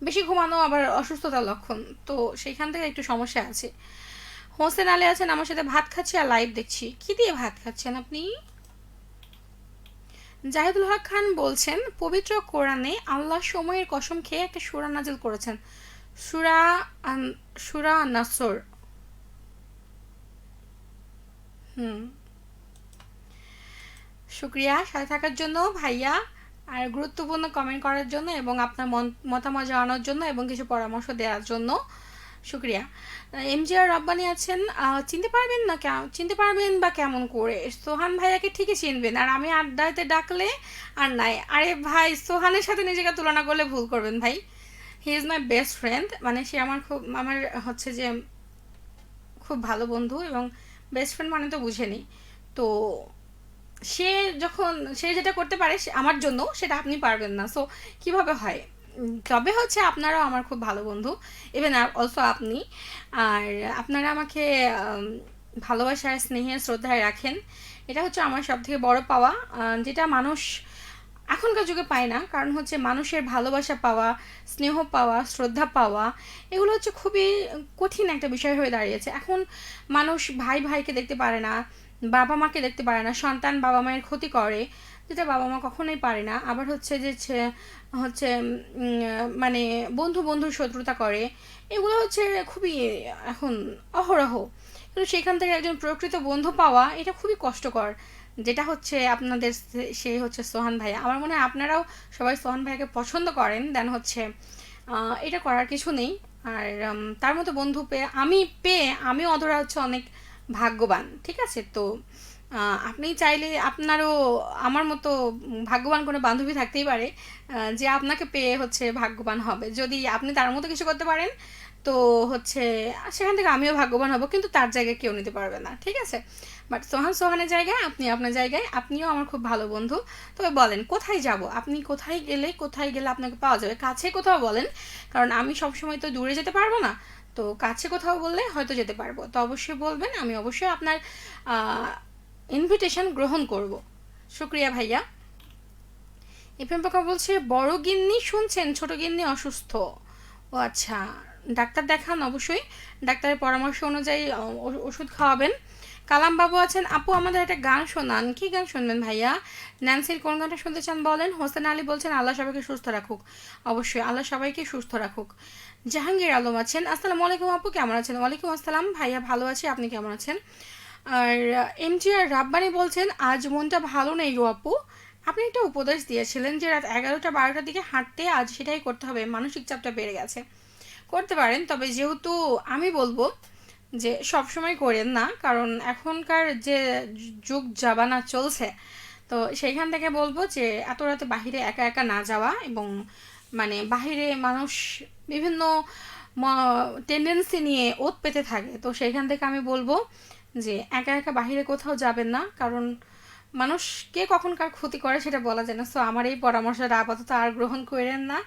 বেশি ঘুমানো আবার অসুস্থতার লক্ষণ। তো সেইখান থেকে একটু সমস্যা আছে। হোসেন আলী আছেন আমার সাথে, ভাত খাচ্ছি আর লাইভ দেখছি। কি দিয়ে ভাত খাচ্ছেন আপনি? জাহিদুল হক খান বলছেন, পবিত্র কোরআনে আল্লাহ সময়ের কসম খেয়ে একটা সূরা নাজিল করেছেন, সূরা সূরা নাসর। হুম, শুক্রিয়া সাথে থাকার জন্য ভাইয়া, আর গুরুত্বপূর্ণ কমেন্ট করার জন্য এবং আপনার মতামত জানানোর জন্য এবং কিছু পরামর্শ দেওয়ার জন্য শুক্রিয়া। এমজিআর রব্বানি আছেন, চিনতে পারবেন না, চিনতে পারবেন বা কেমন করে? সোহান ভাইয়াকে ঠিকই চিনবেন, আর আমি আড্ডাতে ডাকলে আর নাই। আরে ভাই, সোহানের সাথে নিজেকে তুলনা করলে ভুল করবেন ভাই। He is my best friend, মানে সে আমার হচ্ছে যে খুব ভালো বন্ধু, এবং বেস্ট ফ্রেন্ড মানে তো বুঝেনি। তো সে যখন সে যেটা করতে পারে আমার জন্য, সেটা আপনি পারবেন না, সো কিভাবে হয়? তবে হচ্ছে আপনারাও আমার খুব ভালো বন্ধু, ইভেন অলসো আপনি। আর আপনারা আমাকে ভালোবাসায়, স্নেহে, শ্রদ্ধায় রাখেন। এটা হচ্ছে আমার সব থেকে বড় পাওয়া, যেটা মানুষ এখনকার যুগে পায় না। কারণ হচ্ছে মানুষের ভালোবাসা পাওয়া, স্নেহ পাওয়া, শ্রদ্ধা পাওয়া, এগুলো হচ্ছে খুবই কঠিন একটা বিষয় হয়ে দাঁড়িয়েছে এখন। মানুষ ভাই ভাইকে দেখতে পারে না, বাবা মাকে দেখতে পারে না, সন্তান বাবা মায়ের ক্ষতি করে, যেটা বাবা মা কখনোই পারে না। আবার হচ্ছে যে হচ্ছে মানে বন্ধু বন্ধুর শত্রুতা করে, এগুলো হচ্ছে খুবই এখন অহরহ। কিন্তু সেখান থেকে একজন প্রকৃত বন্ধু পাওয়া এটা খুবই কষ্টকর, যেটা হচ্ছে আপনাদের সে হচ্ছে সোহান ভাইয়া। আমার মনে হয় আপনারাও সবাই সোহান ভাইয়াকে পছন্দ করেন, দেন হচ্ছে এটা করার কিছু নেই। আর তার মতো বন্ধু পেয়ে আমি অধরা হচ্ছে অনেক ভাগ্যবান। ঠিক আছে, তো আপনি চাইলে আপনারও আমার মতো ভাগ্যবান কোনো বান্ধবী থাকতেই পারে, যে আপনাকে পেয়ে হচ্ছে ভাগ্যবান হবে। যদি আপনি তার মতো কিছু করতে পারেন, তো হচ্ছে সেখান থেকে আমিও ভাগ্যবান হব, কিন্তু তার জায়গায় কেউ নিতে পারবে না। ঠিক আছে, বাট সোহান সোহানের জায়গায়, আপনি আপনার জায়গায়, আপনিও আমার খুব ভালো বন্ধু। তবে বলেন কোথায় যাব, আপনি কোথায় গেলে আপনাকে পাওয়া যাবে? কাছে কোথাও বলেন, কারণ আমি সবসময় তো দূরে যেতে পারবো না। তো কাছে কোথাও বললে হয়তো যেতে পারবো, তো অবশ্যই বলবেন, আমি অবশ্যই আপনার ইনভিটেশন গ্রহণ করব। শুক্রিয়া ভাইয়া। এফএম পাকা বলছে, বড় গিন্নি শুনছেন ছোট গিন্নি অসুস্থ। ও আচ্ছা, ডাক্তার দেখান অবশ্যই, ডাক্তারের পরামর্শ অনুযায়ী ওষুধ খাওয়াবেন। কালাম বাবু আছেন, আপু আমাদের একটা গান শোনান। কি গান শুনবেন ভাইয়া? ন্যান্সির কোন গানটা শুনতে চান বলেন। হোসেন আলী বলছেন, আল্লাহ সবাইকে সুস্থ রাখুক। অবশ্যই, আল্লাহ সবাইকে সুস্থ রাখুক। জাহাঙ্গীর আলম আছেন, আসসালামু আলাইকুম আপু, কেমন আছেন? ওয়ালাইকুম আসসালাম ভাইয়া, ভালো আছি, আপনি কেমন আছেন? আর এমজিআর রাব্বানি বলছেন, আজ মনটা ভালো নেই গো আপু। আপনি একটা উপদেশ দিয়েছিলেন যে রাত 11টা 12টার দিকে হাঁটতে, আজ সেটাই করতে হবে, মানসিক চাপটা বেড়ে গেছে। করতে পারেন, তবে যেহেতু আমি বলবো যে সব সময় করেন না, কারণ এখনকার যে যুগ জামানা চলছে, তো সেইখান থেকে বলবো যে এত রাতে বাহিরে একা একা না যাওয়া, এবং মানে বাহিরে মানুষ বিভিন্ন টেন্ডেন্সি নিয়ে ওত পেতে থাকে, তো সেইখান থেকে আমি বলবো যে একা একা বাহিরে কোথাও যাবেন না, কারণ মানুষ কে কখন কার ক্ষতি করে সেটা বলা যায় না। সো আমার এই পরামর্শটা আপাতত আর গ্রহণ করেন না।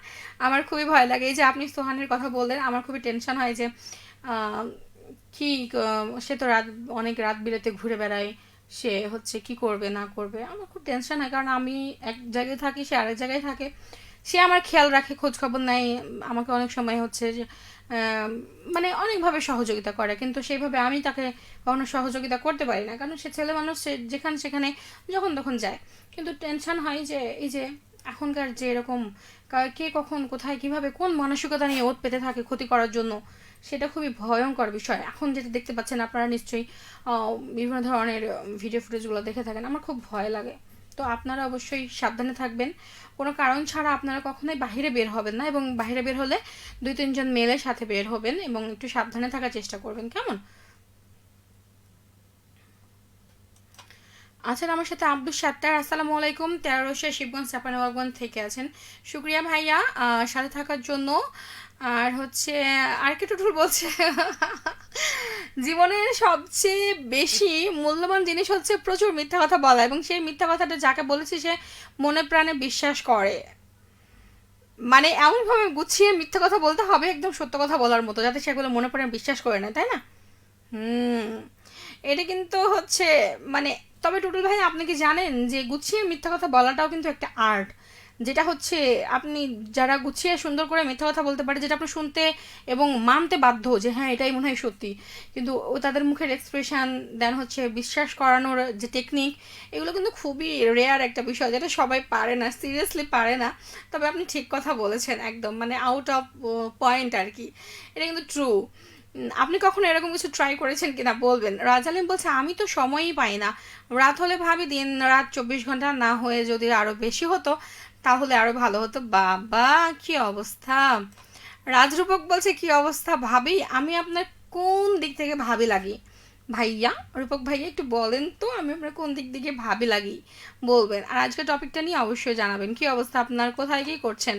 আমার খুবই ভয় লাগে, এই যে আপনি সোহানের কথা বললেন, আমার খুবই টেনশন হয় যে আহ, কি সে তো অনেক রাত বিরেতে ঘুরে বেড়ায়, সে হচ্ছে কি করবে না করবে, আমার খুব টেনশন হয়, কারণ আমি এক জায়গায় থাকি, সে আরেক জায়গায় থাকে। সে আমার খেয়াল রাখে, খোঁজ খবর নেয়, আমাকে অনেক সময় হচ্ছে যে আম, মানে অনেকভাবে সহযোগিতা করে, কিন্তু সেইভাবে আমি তাকে কখনো সহযোগিতা করতে পারি না, কারণ সে ছেলে মানুষ, সে যেখানে সেখানে যখন তখন যায়। কিন্তু টেনশন হয় যে এই যে এখনকার যে এরকম কে কখন কোথায় কিভাবে কোন মানসিকতা নিয়ে ওত পেতে থাকে ক্ষতি করার জন্য, সেটা খুবই ভয়ঙ্কর বিষয়। এখন যেটা দেখতে পাচ্ছেন আপনারা নিশ্চয়ই বিভিন্ন ধরনের ভিডিও ফুটেজগুলো দেখে থাকেন, আমার খুব ভয় লাগে। তো আপনারা অবশ্যই সাবধানে থাকবেন, কোনো কারণ ছাড়া আপনারা কখনোই বাহিরে বের হবেন না, এবং বাহিরে বের হলে 2-3 জন মেলের সাথে বের হবেন এবং একটু সাবধানে থাকার চেষ্টা করবেন, কেমন? আছেন আমার সাথে আব্দুল সাত্তার, আসসালামু আলাইকুম। 13 শিবগঞ্জ চাপানবাবগঞ্জ থেকে আছেন। শুক্রিয়া ভাইয়া সাথে থাকার জন্য। আর হচ্ছে আর কি টুটুল বলছে জীবনের সবচেয়ে বেশি মূল্যবান জিনিস হচ্ছে প্রচুর মিথ্যা কথা বলা, এবং সেই মিথ্যা কথাটা যাকে বলেছি সে মনে প্রাণে বিশ্বাস করে। মানে এমনভাবে গুছিয়ে মিথ্যা কথা বলতে হবে একদম সত্য কথা বলার মতো, যাতে সেগুলো মনে প্রাণে বিশ্বাস করে নেয়, তাই না? হুম, এটা কিন্তু হচ্ছে মানে, তবে টুটুল ভাই আপনি কি জানেন যে গুছিয়ে মিথ্যা কথা বলাটাও কিন্তু একটা আর্ট, যেটা হচ্ছে আপনি যারা গুছিয়ে সুন্দর করে মিথ্যা কথা বলতে পারে, যেটা আপনি শুনতে এবং মানতে বাধ্য যে হ্যাঁ এটাই মনে হয় সত্যি, কিন্তু ও তাদের মুখের এক্সপ্রেশন দেন হচ্ছে বিশ্বাস করানোর যে টেকনিক, এগুলো কিন্তু খুবই রেয়ার একটা বিষয়, যেটা সবাই পারে না, সিরিয়াসলি পারে না। তবে আপনি ঠিক কথা বলেছেন, একদম মানে আউট অফ পয়েন্ট আর কি, এটা কিন্তু ট্রু। আপনি কখনো এরকম কিছু ট্রাই করেছেন কিনা বলবেন। রাজালিম বলছে আমি তো সময়ই পাই না, রাত হলে ভাবি দিন রাত 24 ঘন্টা না হয়ে যদি আরো বেশি হতো তাহলে আরো ভালো হতো। বাবা, কি অবস্থা! রাজরূপক বলছে কি অবস্থা ভাবি, আমি আপনার কোন দিক থেকে ভাবি লাগি? ভাইয়া, রূপক ভাইয়া একটু বলেন তো আমি আপনার কোন দিক থেকে ভাবি লাগি, বলবেন। আর আজকের টপিকটা নিয়ে অবশ্যই জানাবেন, কি অবস্থা আপনার, কোথায় কি করছেন।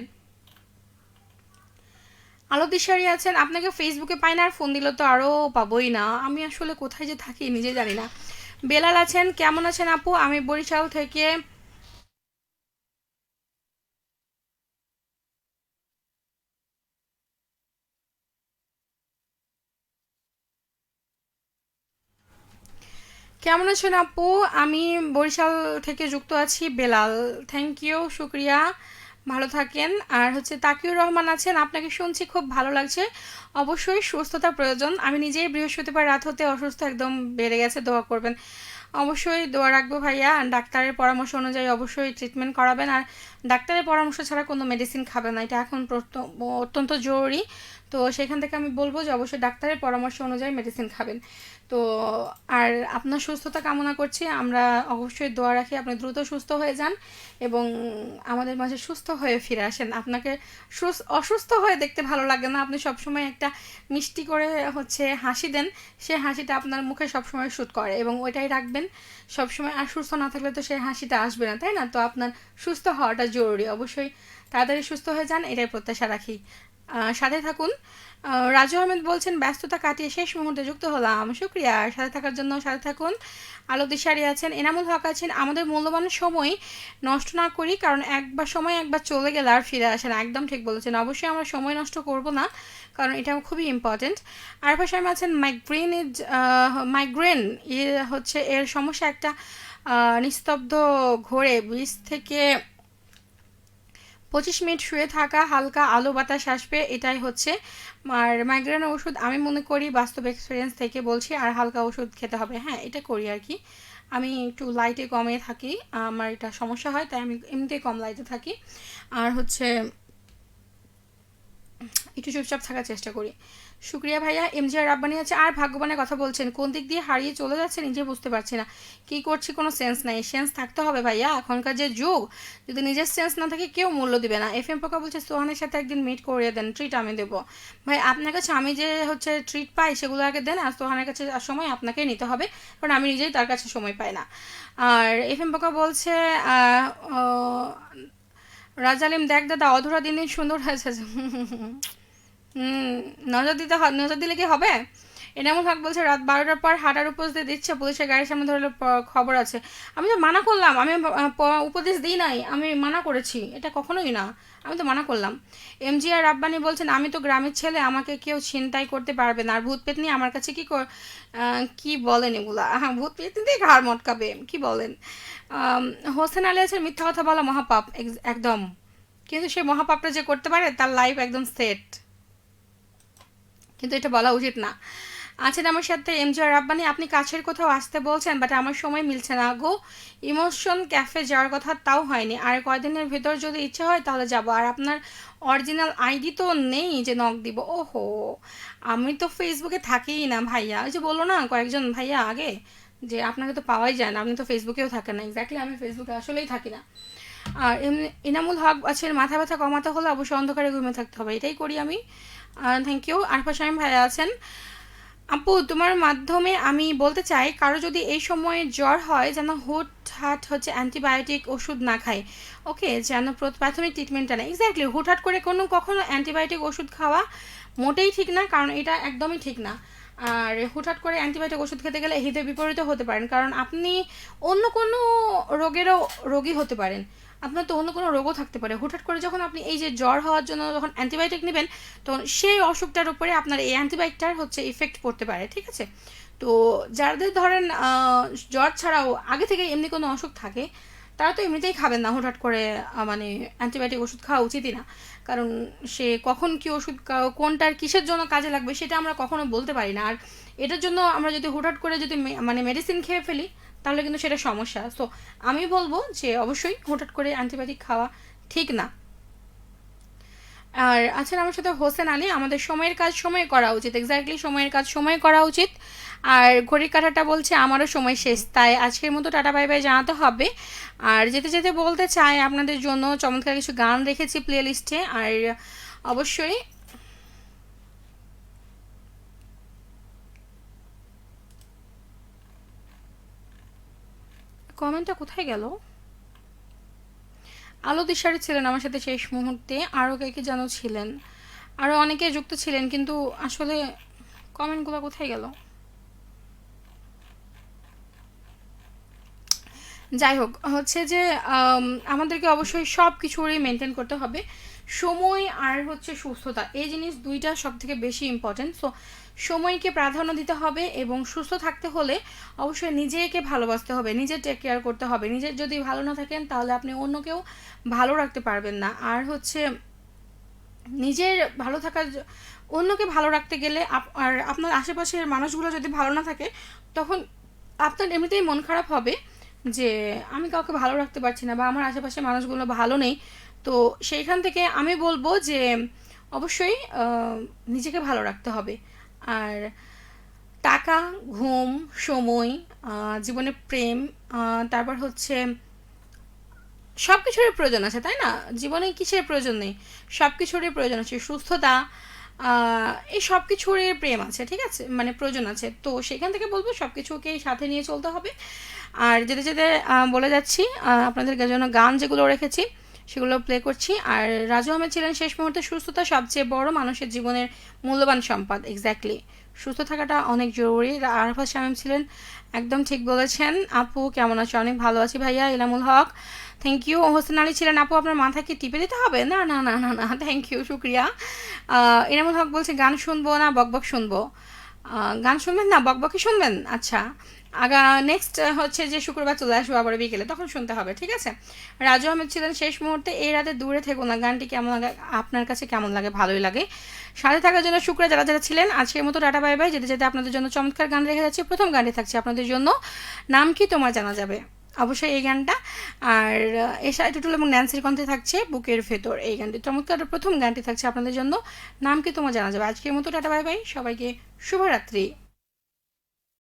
আলো দিশারি আছেন, আপনাকে ফেসবুকে পাই না, আর ফোন দিলে তো আরও পাবোই না, আমি আসলে কোথায় যে থাকি নিজে জানি না। বেলাল আছেন, কেমন আছেন আপু? আমি বরিশাল থেকে। কেমন আছেন আপু? আমি বরিশাল থেকে যুক্ত আছি। বেলাল, থ্যাংক ইউ, শুক্রিয়া, ভালো থাকেন। আর হচ্ছে তাকিউর রহমান আছেন, আপনাকে শুনছি খুব ভালো লাগছে। অবশ্যই সুস্থতা প্রয়োজন, আমি নিজেই বৃহস্পতিবার রাত হতে অসুস্থ, একদম বেড়ে গেছে, দোয়া করবেন। অবশ্যই দোয়া রাখবো ভাইয়া, আর ডাক্তারের পরামর্শ অনুযায়ী অবশ্যই ট্রিটমেন্ট করাবেন, আর ডাক্তারের পরামর্শ ছাড়া কোনো মেডিসিন খাবেন না, এটা এখন অত্যন্ত জরুরি। তো সেখান থেকে আমি বলবো যে অবশ্যই ডাক্তারের পরামর্শ অনুযায়ী মেডিসিন খাবেন। তো আর আপনার সুস্থতা কামনা করছি, আমরা অবশ্যই দোয়া রাখি আপনি দ্রুত সুস্থ হয়ে যান এবং আমাদের মাঝে সুস্থ হয়ে ফিরে আসেন। আপনাকে অসুস্থ হয়ে দেখতে ভালো লাগে না, আপনি সবসময় একটা মিষ্টি করে হচ্ছে হাসি দেন, সে হাসিটা আপনার মুখে সবসময় শ্যুট করে, এবং ওইটাই রাখবেন সবসময়। আর সুস্থ না থাকলে তো সেই হাসিটা আসবে না, তাই না? তো আপনার সুস্থ হওয়াটা জরুরি, অবশ্যই তাড়াতাড়ি সুস্থ হয়ে যান, এটাই প্রত্যাশা রাখি। সাথে থাকুন। রাজু আহমেদ বলছেন ব্যস্ততা কাটিয়ে শেষ মুহূর্তে যুক্ত হলাম, শুক্রিয়া সাথে থাকার জন্য। সাথে থাকুন। আলো দিশারি আছেন, এনামুল হক আছেন, আমাদের মূল্যবান সময় নষ্ট না করি, কারণ সময় একবার চলে গেলে আর ফিরে আসে না। একদম ঠিক বলেছেন, অবশ্যই আমরা সময় নষ্ট করব না, কারণ এটা খুবই ইম্পর্টেন্ট। আরফা শর্মা আছেন, মাইগ্রেন হচ্ছে এর সমস্যা একটা নিস্তব্ধ ঘোরে 20 থেকে 25 মিনিট শুয়ে থাকা, হালকা আলো বাতাস আসবে, এটাই হচ্ছে। আর মাইগ্রেনের ওষুধ আমি মনে করি, বাস্তব এক্সপিরিয়েন্স থেকে বলছি, আর হালকা ওষুধ খেতে হবে, হ্যাঁ এটা করি আর কি। আমি একটু লাইটে কমে থাকি, আমার এটা সমস্যা হয়, তাই আমি এমনিতেই কম লাইটে থাকি। আর হচ্ছে একটু চুপচাপ থাকার চেষ্টা করি। শুক্রিয়া ভাইয়া। এমজিআর রাব্বানি আছে, আর ভাগ্যবানের কথা বলছেন, কোন দিক দিয়ে হারিয়ে চলে যাচ্ছে নিজে বুঝতে পারছি না, কি করছি কোনো সেন্স নাই। সেন্স থাকতে হবে ভাইয়া, এখনকার যে যুগ, যদি নিজের সেন্স না থাকে কেউ মূল্য দিবে না। এফ এম পোকা বলছে সোহানের সাথে একদিন মিট করিয়ে দেন, ট্রিট আমি দেবো। ভাই আপনার কাছে আমি যে হচ্ছে ট্রিট পাই সেগুলো আগে দেন, আর সোহানের কাছে সময় আপনাকেই নিতে হবে, কারণ আমি নিজেই তার কাছে সময় পাই না। আর এফ এম পোকা বলছে আহ, আহ, রাজালিম দেখ দাদা, অধরা দিন দিন সুন্দর হয়েছে। হুম, নজর দিলে কি হবে? এনামুল হক বলছে রাত 12টার পর হাঁটার উপদেশ দিয়ে দিচ্ছে, পুলিশের গাড়ির সামনে ধরলে খবর আছে। আমি তো মানা করলাম, আমি উপদেশ দিই নাই, আমি মানা করেছি, এটা কখনোই না, আমি তো মানা করলাম। এমজিআর রাব্বানি বলছেন আমি তো গ্রামের ছেলে, আমাকে কেউ ছিনতাই করতে পারবে না, আর ভূত পেতনি আমার কাছে কি বলেন এগুলা, হ্যাঁ ভূত পেতনি দিয়ে ঘাড় মটকাবে, কি বলেন। হোসেন আলী আছে, মিথ্যা কথা বলা মহাপাপ, একদম, কিন্তু সে মহাপাপটা যে করতে পারে তার লাইফ একদম সেট। কিন্তু এটা বলা উচিত না। আছেন আমার সাথে এমজে রাব্বানি, আপনি কাছের কোথাও আসতে বলছেন, বাট আমার সময় মিলছে না গো। ইমোশন ক্যাফে যাওয়ার কথা তাও হয়নি, আর কয়দিনের ভেতর যদি ইচ্ছে হয় তাহলে যাব। আর আপনার অরিজিনাল আইডি তো নেই যে নক দিব। ওহো, আমি তো ফেসবুকে থাকিই না ভাইয়া। ওই যে বললো না কয়েকজন ভাইয়া আগে, যে আপনাকে তো পাওয়াই যায় না, আপনি তো ফেসবুকেও থাকেন না। এক্স্যাক্টলি আমি ফেসবুকে আসলেই থাকি না। আর এমনি ইনামুল হক আছে, মাথা ব্যথা কমাতে হলে অবশ্যই অন্ধকারে ঘুমিয়ে থাকতে হবে, এটাই করি আমি। Thank you. আরফা শামীম ভাইয়া আছেন, আপু তোমার মাধ্যমে আমি বলতে চাই, কারো যদি এই সময়ে জ্বর হয় যেন হুটহাট হচ্ছে অ্যান্টিবায়োটিক ওষুধ না খায়। ওকে, যেন প্রাথমিক ট্রিটমেন্টটা নেয়। এক্স্যাক্টলি, হুটহাট করে কখনো অ্যান্টিবায়োটিক ওষুধ খাওয়া মোটেই ঠিক না, কারণ এটা একদমই ঠিক না। আর হুটহাট করে অ্যান্টিবায়োটিক ওষুধ খেতে গেলে হিতে বিপরীত হতে পারেন, কারণ আপনি অন্য কোনো রোগেরও রোগী হতে পারেন। আপনার তো অন্য কোনো রোগও থাকতে পারে। হুটহাট করে যখন আপনি এই যে জ্বর হওয়ার জন্য যখন অ্যান্টিবায়োটিক নেবেন, তখন সেই অসুখটার উপরে আপনার এই অ্যান্টিবায়োটিকটার হচ্ছে ইফেক্ট পড়তে পারে, ঠিক আছে? তো যাদের ধরেন জ্বর ছাড়াও আগে থেকে এমনি কোনো অসুখ থাকে, তারা তো এমনিতেই খাবেন না হুটহাট করে। মানে অ্যান্টিবায়োটিক ওষুধ খাওয়া উচিতই না, কারণ সে কখন কী ওষুধ কোনটার কিসের জন্য কাজে লাগবে সেটা আমরা কখনো বলতে পারি না। আর এটার জন্য আমরা যদি হুটহাট করে যদি মানে মেডিসিন খেয়ে ফেলি, তাহলে কিন্তু সেটা সমস্যা। সো আমি বলবো যে অবশ্যই হুটহাট করে অ্যান্টিবায়োটিক খাওয়া ঠিক না। আর আছেন আমার সাথে হোসেন আলী, আমাদের সময়ের কাজ সময়ে করা উচিত। এক্স্যাক্টলি, সময়ের কাজ সময়ে করা উচিত। আর ঘড়ির কাঁটাটা বলছে আমারও সময় শেষ, তাই আজকের মতো টাটা বাই বাই জানাতে হবে। আর যেতে যেতে বলতে চাই আপনাদের জন্য চমৎকার কিছু গান রেখেছি প্লে লিস্টে। আর অবশ্যই কমেন্টটা কোথায় গেল? আলো দিশারি ছিলেন আমার সাথে শেষ মুহূর্তে, আরও কে কে যেন ছিলেন, আরও অনেকে যুক্ত ছিলেন, কিন্তু আসলে কমেন্টগুলো কোথায় গেল? যাই হোক, হচ্ছে যে আমাদেরকে অবশ্যই সব কিছুরই মেনটেন করতে হবে। সময় আর হচ্ছে সুস্থতা, এই জিনিস দুইটা সব থেকে বেশি ইম্পর্টেন্ট। সো সময়কে প্রাধান্য দিতে হবে, এবং সুস্থ থাকতে হলে অবশ্যই নিজেকে ভালোবাসতে হবে, নিজের টেক কেয়ার করতে হবে। নিজের যদি ভালো না থাকেন তাহলে আপনি অন্যকেও ভালো রাখতে পারবেন না। আর হচ্ছে নিজের ভালো থাকার অন্যকে ভালো রাখতে গেলে আর আপনার আশেপাশের মানুষগুলো যদি ভালো না থাকে, তখন আপনার এমনিতেই মন খারাপ হবে যে আমি কাউকে ভালো রাখতে পারছি না, বা আমার আশেপাশের মানুষগুলো ভালো নেই। তো সেইখান থেকে আমি বলবো যে অবশ্যই নিজেকে ভালো রাখতে হবে। আর টাকা, ঘুম, সময়, জীবনে প্রেম, তারপর হচ্ছে সব কিছুরই প্রয়োজন আছে, তাই না? জীবনে কিসের প্রয়োজন নেই? সব কিছুরই প্রয়োজন আছে। সুস্থতা, এই সব কিছুরই প্রেম আছে, ঠিক আছে? মানে প্রয়োজন আছে। তো সেখান থেকে বলবো সব কিছুকেই সাথে নিয়ে চলতে হবে। আর যেতে যেতে বলে যাচ্ছি, আপনাদের জন্য গান যেগুলো রেখেছি সেগুলো প্লে করছি। আর রাজু আহমেদ ছিলেন শেষ মুহূর্তে, সুস্থতা সবচেয়ে বড় মানুষের জীবনের মূল্যবান সম্পদ। এক্স্যাক্টলি, সুস্থ থাকাটা অনেক জরুরি। আরফাত শামীম ছিলেন, একদম ঠিক বলেছেন। আপু কেমন আছো? অনেক ভালো আছি ভাইয়া। ইলামুল হক, থ্যাংক ইউ। হোসেন আলী ছিলেন, আপু আপনার মাথা কি টিপে দিতে হবে? না না না না না, থ্যাংক ইউ, শুক্রিয়া। ইনামুল হক বলছে গান শুনবো না বকবক শুনবো? গান শুনবেন না, বকবকই শুনবেন? আচ্ছা, আগা নেক্সট হচ্ছে যে শুক্রবার চলে আসবো আবার বিকেলে, তখন শুনতে হবে, ঠিক আছে? রাজু আহমেদ ছিলেন শেষ মুহূর্তে, এই রাতে দূরে থেকো না গানটি কেমন লাগে আপনার কাছে? কেমন লাগে? ভালোই লাগে। সাথে থাকার জন্য শুক্রিয়া যারা যারা ছিলেন। আজকের মতো টাটা বাই বাই। যেতে যেতে আপনাদের জন্য চমৎকার গান রেখে যাচ্ছি। প্রথম গানটি থাকছে আপনাদের জন্য, নাম কি তোমার জানা যাবে, অবশ্যই এই গানটা। আর এশা টুটুল এবং ন্যান্সির কণ্ঠে থাকছে বুকের ভেতর, এই গানটি চমৎকার। প্রথম গানটি থাকছে আপনাদের জন্য, নাম কি তোমার জানা যাবে। আজকের মতো টাটা বাই বাই, সবাইকে শুভরাত্রি।